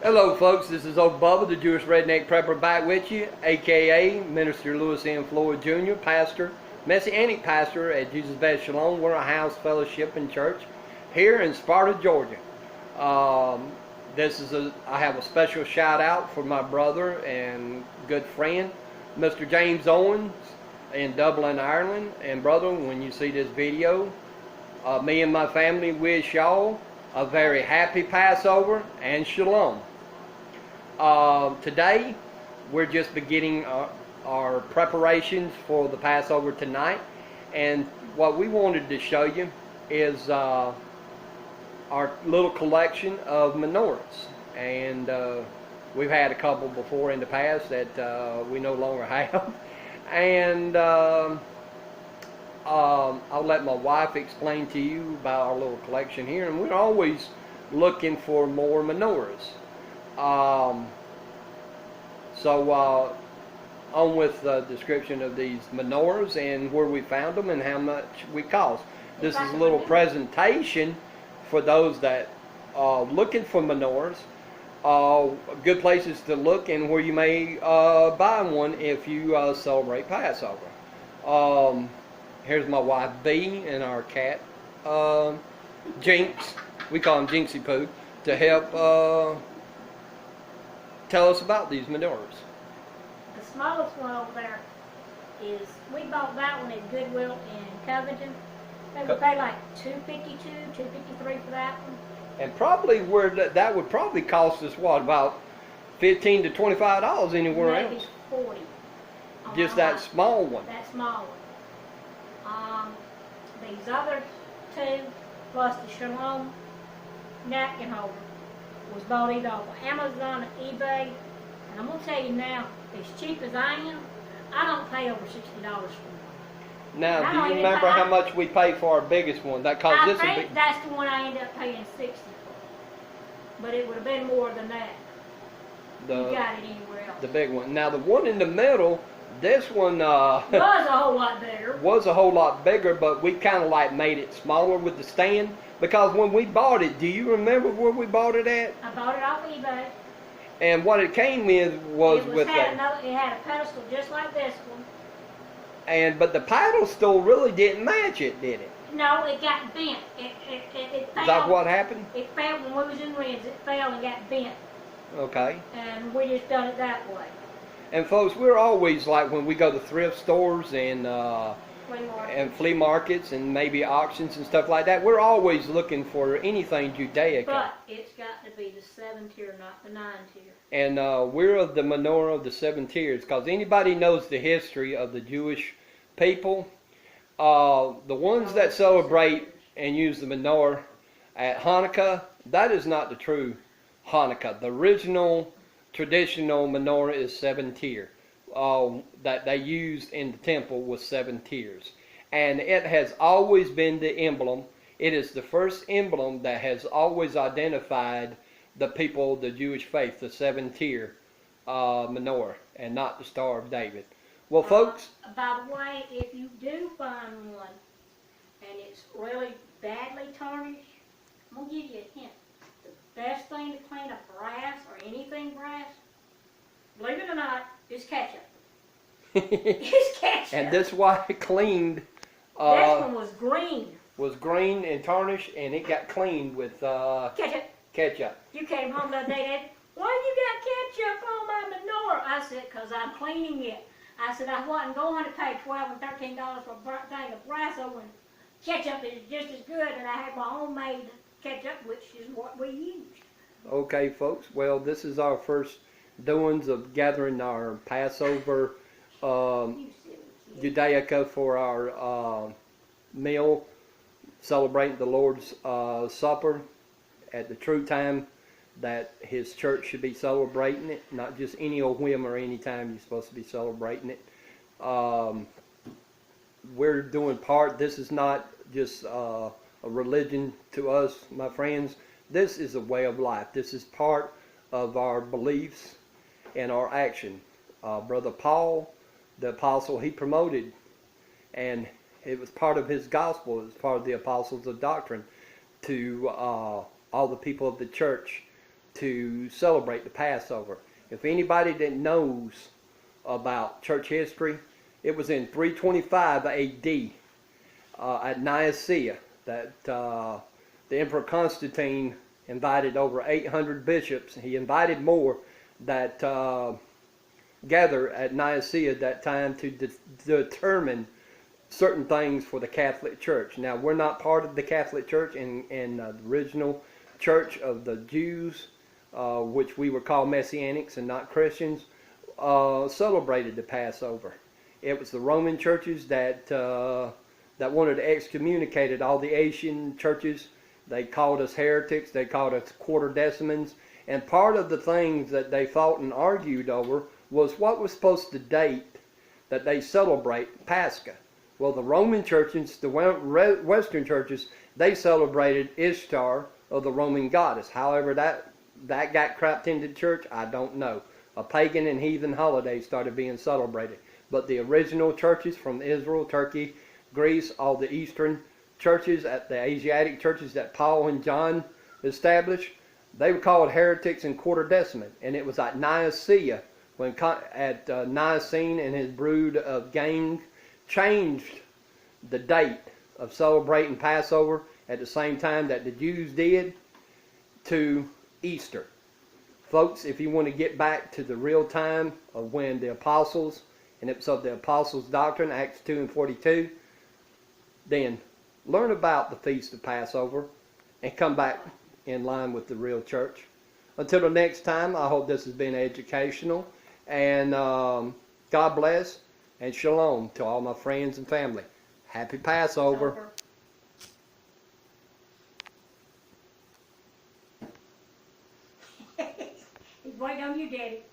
Hello folks, this is old Bubba, the Jewish Redneck Prepper, back with you, aka Minister Lewis M. Floyd Jr., pastor, Messianic pastor at Jesus Best Shalom. We're a house fellowship and church here in Sparta, Georgia. I have a special shout out for my brother and good friend, Mr. James Owens in Dublin, Ireland. And brother, when you see this video, me and my family wish y'all a very happy Passover and Shalom. Today, we're just beginning our preparations for the Passover tonight, and what we wanted to show you is our little collection of menorahs. And we've had a couple before in the past that we no longer have. And I'll let my wife explain to you about our little collection here, and we're always looking for more menorahs. On with the description of these menorahs and where we found them and how much we cost. This is a little presentation for those that are looking for menorahs. Good places to look and where you may buy one if you celebrate Passover. Here's my wife B and our cat Jinx. We call him Jinxie Poo, to help tell us about these menorahs. The smallest one over there is, we bought that one at Goodwill in Covington. They would pay like $2.52, $2.53 for that one. And probably where that would probably cost us what, about $15 to $25 anywhere else. Maybe 40. Just that small one. That small one. These other two, plus the Shalom napkin holder, was bought either off of Amazon or eBay. And I'm going to tell you now, as cheap as I am, I don't pay over $60 for one. Now, do you remember how much we paid for our biggest one? That's the one I ended up paying $60 for. But it would have been more than that. You got it anywhere else. The big one. Now, the one in the middle, this one was a whole lot bigger. Was a whole lot bigger, but we kind of like made it smaller with the stand. Because when we bought it, do you remember where we bought it at? I bought it off eBay. And what it came with it had a pedestal just like this one. But the paddle still really didn't match it, did it? No, it got bent. It fell. Is that what happened? It fell when we was in Rennes. It fell and got bent. Okay. And we just done it that way. And folks, we're always like when we go to thrift stores and flea markets and maybe auctions and stuff like that, we're always looking for anything Judaica. But it's got to be the 7-tier, not the 9-tier. And we're of the menorah of the 7 tiers, because anybody knows the history of the Jewish people, the ones that celebrate and use the menorah at Hanukkah, that is not the true Hanukkah. The original traditional menorah is 7 tier. That they used in the temple was 7 tiers. And it has always been the emblem. It is the first emblem that has always identified the people, the Jewish faith, the 7 tier menorah, and not the Star of David. Well, folks. By the way, if you do find one and it's really badly tarnished, I'm going to give you a hint. The best thing to clean up brass or anything brass, believe it or not, is ketchup. It's ketchup. And this one cleaned. This one was green. Was green and tarnished, and it got cleaned with ketchup. You came home the other day, Dad, why you got ketchup on my menorah? I said, because I'm cleaning it. I said, I wasn't going to pay $12 and $13 for a thing of brass over, and ketchup is just as good, and I had my homemade ketchup, which is what we used. Okay, folks. Well, this is our first doings of gathering our Passover Judaica for our meal, celebrating the Lord's Supper at the true time that His church should be celebrating it, not just any old whim or any time you're supposed to be celebrating it. We're doing part. This is not just a religion to us, my friends. This is a way of life. This is part of our beliefs and our action. Brother Paul, the apostle, he promoted, and it was part of his gospel. It was part of the apostles of doctrine to all the people of the church to celebrate the Passover. If anybody that knows about church history, it was in 325 AD at Nicaea that the Emperor Constantine invited over 800 bishops. He invited more that gather at Nicaea at that time to determine certain things for the Catholic Church. Now, we're not part of the Catholic Church in the original church of the Jews, which we were called Messianics and not Christians, celebrated the Passover. It was the Roman churches that wanted to excommunicate all the Asian churches. They called us heretics. They called us quarter-decimans. And part of the things that they fought and argued over was what was supposed to date that they celebrate Pascha. Well, the Roman churches, the Western churches, they celebrated Ishtar, of the Roman goddess. However, that got crapped into the church, I don't know. A pagan and heathen holiday started being celebrated. But the original churches from Israel, Turkey, Greece, all the Eastern churches, the Asiatic churches that Paul and John established, they were called heretics and quarter-decimate. And it was at Nicaea, when Nicene and his brood of gang changed the date of celebrating Passover at the same time that the Jews did to Easter. Folks, if you want to get back to the real time of when the apostles, and it was of the apostles' doctrine, Acts 2 and 42, then learn about the Feast of Passover and come back in line with the real church. Until the next time, I hope this has been educational. And God bless and shalom to all my friends and family. Happy Passover. He's waiting on you, Daddy.